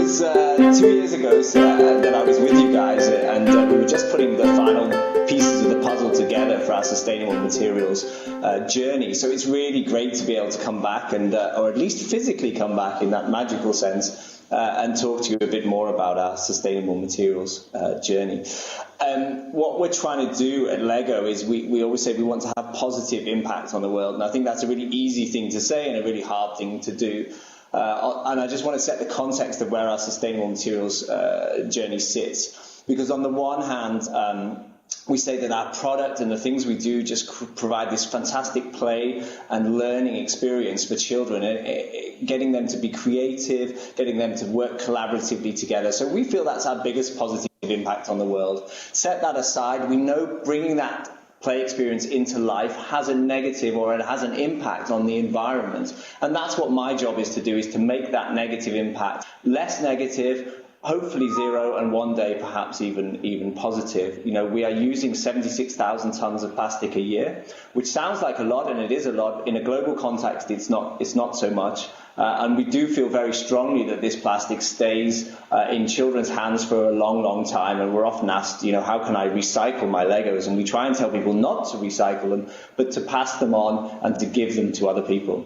was 2 years ago that I was with you guys, and we were just putting the final pieces of the puzzle together for our sustainable materials journey. So it's really great to be able to come back and, or at least physically come back in that magical sense, and talk to you a bit more about our sustainable materials journey. What we're trying to do at LEGO is we always say we want to have positive impact on the world, and I think that's a really easy thing to say and a really hard thing to do. And I just want to set the context of where our sustainable materials journey sits, because on the one hand, we say that our product and the things we do just provide this fantastic play and learning experience for children, getting them to be creative, getting them to work collaboratively together. So we feel that's our biggest positive impact on the world. Set that aside, we know bringing that play experience into life has a negative, or it has an impact on the environment. And that's what my job is to do, is to make that negative impact less negative, hopefully zero, and one day perhaps even positive. You know, we are using 76,000 tons of plastic a year, which sounds like a lot, and it is a lot. In a global context, it's not so much. And we do feel very strongly that this plastic stays in children's hands for a long, long time. And we're often asked, you know, how can I recycle my Legos? And we try and tell people not to recycle them, but to pass them on and to give them to other people.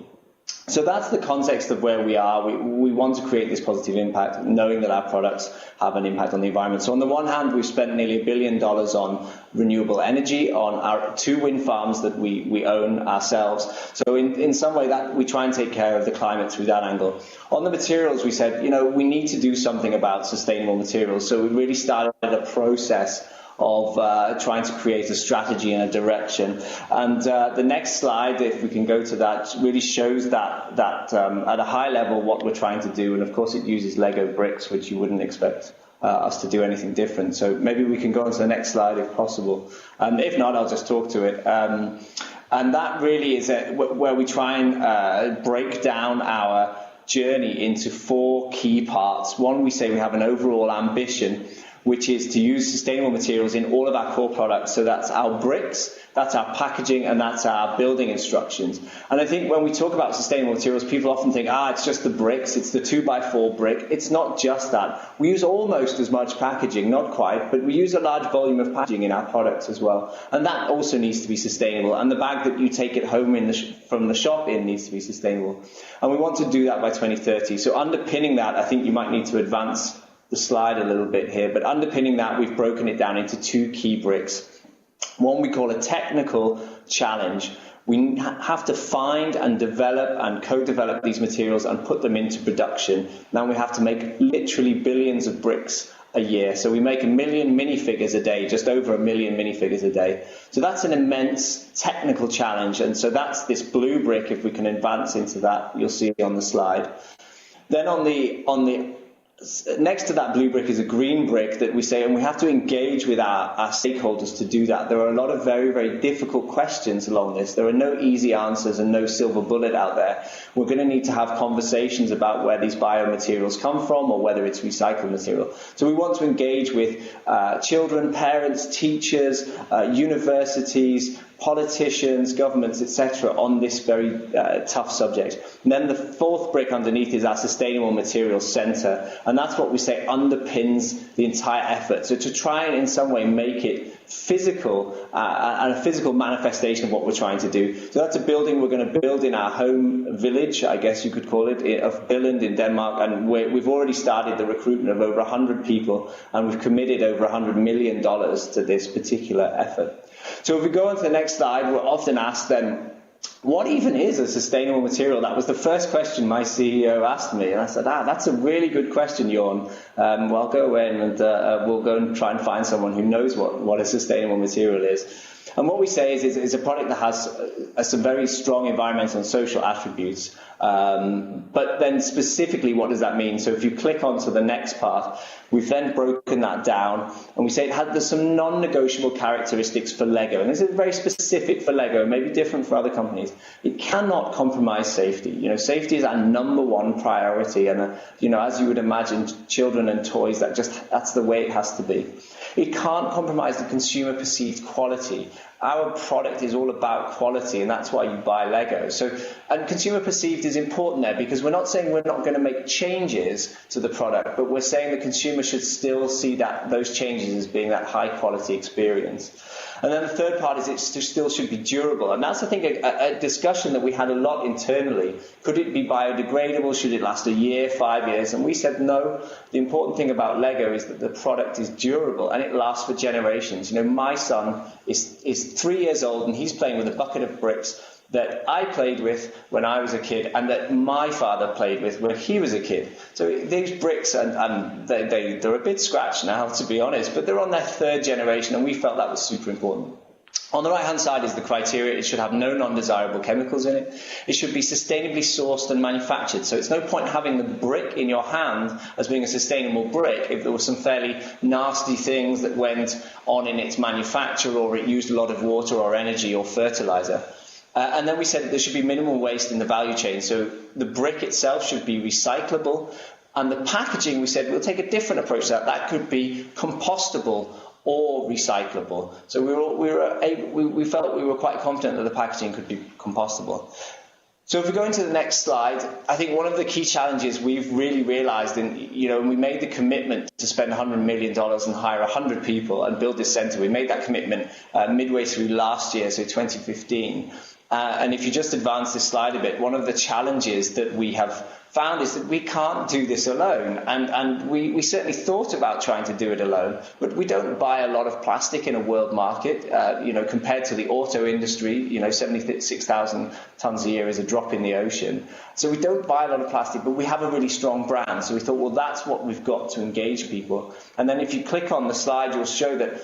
So that's the context of where we are. We want to create this positive impact, knowing that our products have an impact on the environment. So on the one hand, we've spent nearly $1 billion on renewable energy, on our 2 wind farms that we own ourselves. So in some way that we try and take care of the climate through that angle. On the materials, we said, you know, we need to do something about sustainable materials. So we really started a process of trying to create a strategy and a direction. And the next slide, if we can go to that, really shows that at a high level what we're trying to do. And of course it uses Lego bricks, which you wouldn't expect us to do anything different. So maybe we can go on to the next slide if possible. If not, I'll just talk to it. And that really is where we try and break down our journey into 4 key parts. One, we say we have an overall ambition, which is to use sustainable materials in all of our core products. So that's our bricks, that's our packaging, and that's our building instructions. And I think when we talk about sustainable materials, people often think, it's just the bricks, it's the 2x4 brick. It's not just that. We use almost as much packaging, not quite, but we use a large volume of packaging in our products as well. And that also needs to be sustainable. And the bag that you take it home from the shop needs to be sustainable. And we want to do that by 2030. So underpinning that, I think you might need to advance the slide a little bit here, but underpinning that, we've broken it down into 2 key bricks. One we call a technical challenge. We have to find and develop and co-develop these materials and put them into production. Now we have to make literally billions of bricks a year. So we make 1 million minifigures a day, just over 1 million minifigures a day. So that's an immense technical challenge. And so that's this blue brick. If we can advance into that, you'll see on the slide. Then on the next to that blue brick is a green brick that we say, and we have to engage with our stakeholders to do that. There are a lot of very, very difficult questions along this. There are no easy answers and no silver bullet out there. We're going to need to have conversations about where these biomaterials come from or whether it's recycled material. So we want to engage with children, parents, teachers, universities, politicians, governments, etc. on this very tough subject. And then the 4th brick underneath is our Sustainable Materials Centre, and that's what we say underpins the entire effort. So to try and in some way make it physical and a physical manifestation of what we're trying to do. So that's a building we're going to build in our home village, I guess you could call it, of Billund in Denmark, and we've already started the recruitment of over 100 people, and we've committed over $100 million to this particular effort. So if we go on to the next slide, we're often asked then, what even is a sustainable material? That was the first question my CEO asked me. And I said, that's a really good question, Jorn. Well, I'll go away and we'll go and try and find someone who knows what a sustainable material is. And what we say is it's a product that has some very strong environmental and social attributes. But then specifically, what does that mean? So if you click onto the next part, we've then broken that down, and we say there's some non-negotiable characteristics for Lego. And this is very specific for Lego, maybe different for other companies. It cannot compromise safety. You know, safety is our #1 priority. And, as you would imagine, children and toys, that's the way it has to be. It can't compromise the consumer perceived quality Our product is all about quality, and that's why you buy Lego. So, and consumer perceived is important there, because we're not saying we're not going to make changes to the product, but we're saying the consumer should still see those changes as being that high quality experience. And then the third part is it still should be durable. And that's, I think, a discussion that we had a lot internally. Could it be biodegradable? Should it last a year, 5 years? And we said no. The important thing about Lego is that the product is durable and it lasts for generations. My son is 3 years old and he's playing with a bucket of bricks that I played with when I was a kid and that my father played with when he was a kid. So these bricks, and they're a bit scratched now, to be honest, but they're on their third generation, and we felt that was super important. On the right-hand side is the criteria. It should have no non-desirable chemicals in it. It should be sustainably sourced and manufactured. So it's no point having the brick in your hand as being a sustainable brick if there were some fairly nasty things that went on in its manufacture, or it used a lot of water or energy or fertilizer. And then we said that there should be minimal waste in the value chain. So the brick itself should be recyclable. And the packaging, we said, we'll take a different approach to that. That could be compostable or recyclable. So we felt we were quite confident that the packaging could be compostable. So if we go into the next slide, I think one of the key challenges we've really realized, and we made the commitment to spend $100 million and hire 100 people and build this center. We made that commitment midway through last year, so 2015. And if you just advance this slide a bit, one of the challenges that we have found is that we can't do this alone. And we certainly thought about trying to do it alone, but we don't buy a lot of plastic in a world market, compared to the auto industry. 76,000 tons a year is a drop in the ocean. So we don't buy a lot of plastic, but we have a really strong brand. So we thought, well, that's what we've got to engage people. And then if you click on the slide, you'll show that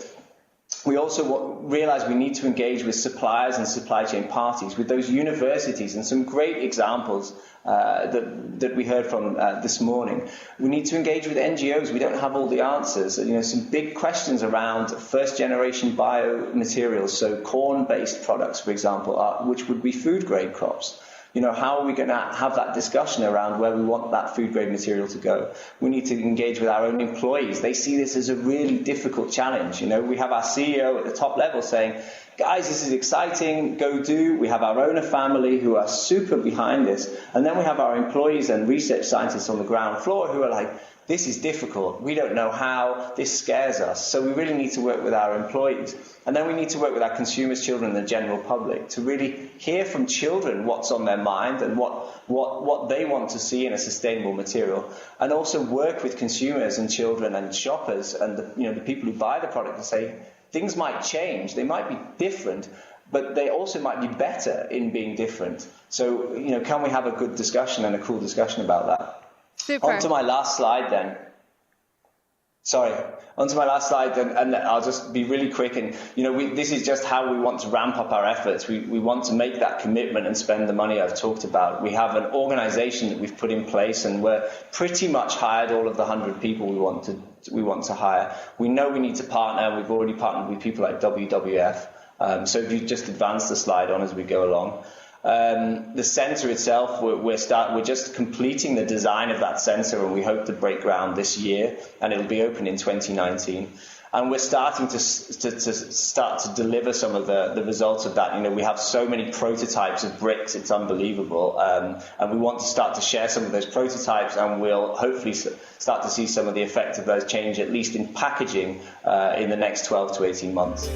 we also realize we need to engage with suppliers and supply chain parties, with those universities, and some great examples that we heard from this morning. We need to engage with NGOs. We don't have all the answers. Some big questions around first generation biomaterials, so corn-based products, for example, which would be food grade crops. How are we going to have that discussion around where we want that food grade material to go? We need to engage with our own employees. They see this as a really difficult challenge. We have our CEO at the top level saying, guys, this is exciting, go do. We have our owner family who are super behind this. And then we have our employees and research scientists on the ground floor who are like, this is difficult. We don't know how. This scares us. So we really need to work with our employees. And then we need to work with our consumers, children, and the general public to really hear from children what's on their mind and what they want to see in a sustainable material. And also work with consumers and children and shoppers and the people who buy the product to say things might change. They might be different, but they also might be better in being different. So, can we have a good discussion and a cool discussion about that? Super. On to my last slide then. And I'll just be really quick. And, this is just how we want to ramp up our efforts. We want to make that commitment and spend the money I've talked about. We have an organization that we've put in place, and we're pretty much hired all of the 100 people we want to hire. We know we need to partner. We've already partnered with people like WWF. So if you just advance the slide on as we go along. The sensor itself, we're just completing the design of that sensor, and we hope to break ground this year, and it'll be open in 2019. And we're starting to deliver some of the results of that. We have so many prototypes of bricks, it's unbelievable. And we want to start to share some of those prototypes, and we'll hopefully start to see some of the effect of those change, at least in packaging, in the next 12 to 18 months.